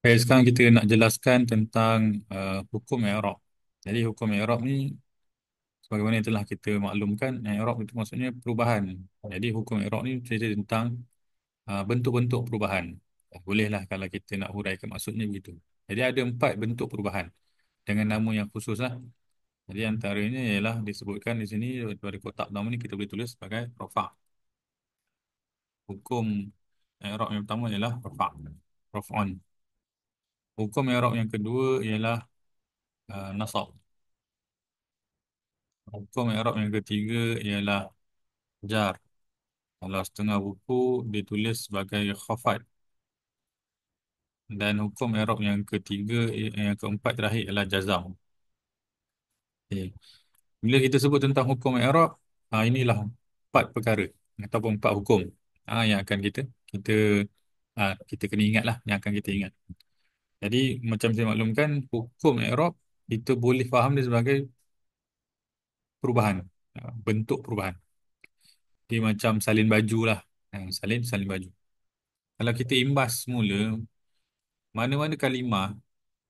Baik, sekarang kita nak jelaskan tentang hukum i'rab. Jadi hukum i'rab ni sebagaimana yang telah kita maklumkan, i'rab itu maksudnya perubahan. Jadi hukum i'rab ni cerita tentang bentuk-bentuk perubahan. Bolehlah kalau kita nak huraikan maksudnya begitu. Jadi ada 4 bentuk perubahan dengan nama yang khusus lah. Jadi antaranya ialah disebutkan di sini pada kotak pertama ni kita boleh tulis sebagai rafa'. Hukum i'rab yang pertama ialah rafa'. Raf'un. Hukum i'rab yang kedua ialah nasab. Hukum i'rab yang ketiga ialah jar. Kalau setengah buku ditulis sebagai khafad. Dan hukum i'rab yang ketiga, yang keempat terakhir ialah jazam. Okay. Bila kita sebut tentang hukum i'rab, inilah 4 perkara ataupun 4 hukum yang akan kita kita kena ingat lah, yang akan kita ingat. Jadi macam saya maklumkan, hukum i'rab kita boleh faham dia sebagai perubahan, bentuk perubahan. Dia macam salin baju lah. Salin baju. Kalau kita imbas semula, mana-mana kalimah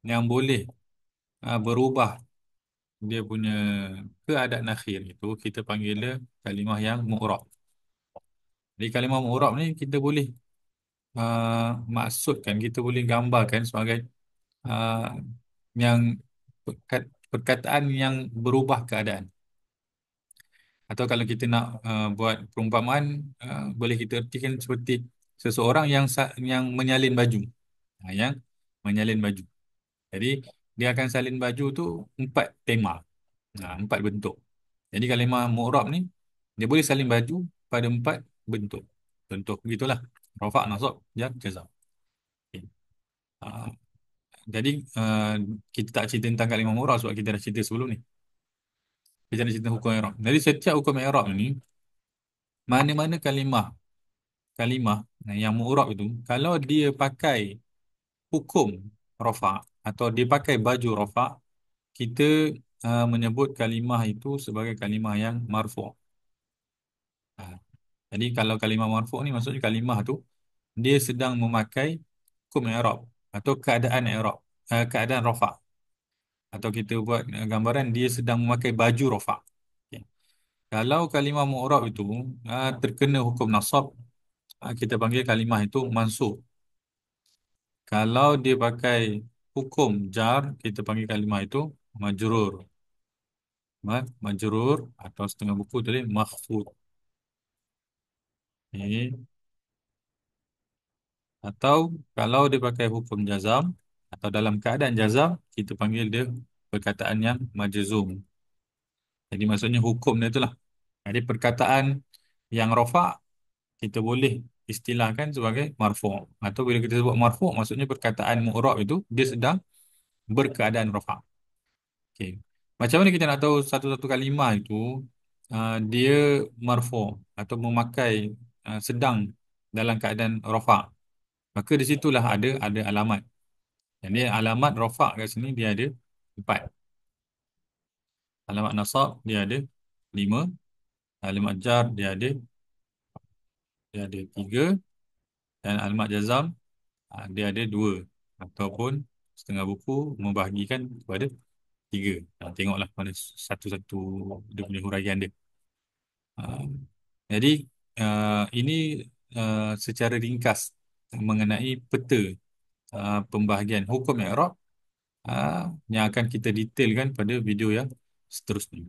yang boleh berubah dia punya keadaan akhir itu, kita panggil dia kalimah yang mu'rab. Jadi kalimah mu'rab ni kita boleh maksudkan, kita boleh gambarkan sebagai uh, yang perkataan yang berubah keadaan. Atau kalau kita nak buat perumpamaan, boleh kita artikan seperti seseorang yang menyalin baju. Yang menyalin baju. Jadi dia akan salin baju tu 4 tema, 4 bentuk. Jadi kalimah mu'rab ni dia boleh salin baju pada 4 bentuk. Bentuk begitulah. Rafa', nasab, jar, jazam. Okay. Ah, jadi kita tak cerita tentang kalimah mu'rab sebab kita dah cerita sebelum ni. Kita nak cerita hukum i'rab. Jadi setiap hukum i'rab ni, mana-mana kalimah yang mu'rab itu, kalau dia pakai hukum rafa' atau dia pakai baju rafa', kita menyebut kalimah itu sebagai kalimah yang marfu'. Ah, jadi kalau kalimah marfu' ni maksudnya kalimah tu dia sedang memakai hukum i'rab atau keadaan i'rab, keadaan rafa'. Atau kita buat gambaran dia sedang memakai baju rafa'. Okey. Kalau kalimah mu'rab itu terkena hukum nasab, kita panggil kalimah itu mansub. Kalau dia pakai hukum jar, kita panggil kalimah itu majrur. Majrur atau setengah buku tadi makhfud. Okey. Atau kalau dia pakai hukum jazam atau dalam keadaan jazam, kita panggil dia perkataan yang majzum. Jadi maksudnya hukum dia itulah. Jadi perkataan yang rafa' kita boleh istilahkan sebagai marfu'. Atau bila kita sebut marfu' maksudnya perkataan mu'rab itu dia sedang berkeadaan rafa'. Okey. Macam mana kita nak tahu satu-satu kalimah itu dia marfu' atau memakai sedang dalam keadaan rafa'. Maka di situlah ada alamat. Jadi alamat rafa' kat sini dia ada 4. Alamat nasab dia ada 5. Alamat jar dia ada 3. Dan alamat jazam dia ada 2. Ataupun setengah buku membahagikan kepada 3. Tengoklah pada satu-satu dia punya huraian dia. Ah, jadi ini secara ringkas mengenai peta pembahagian hukum i'rab yang akan kita detailkan pada video yang seterusnya.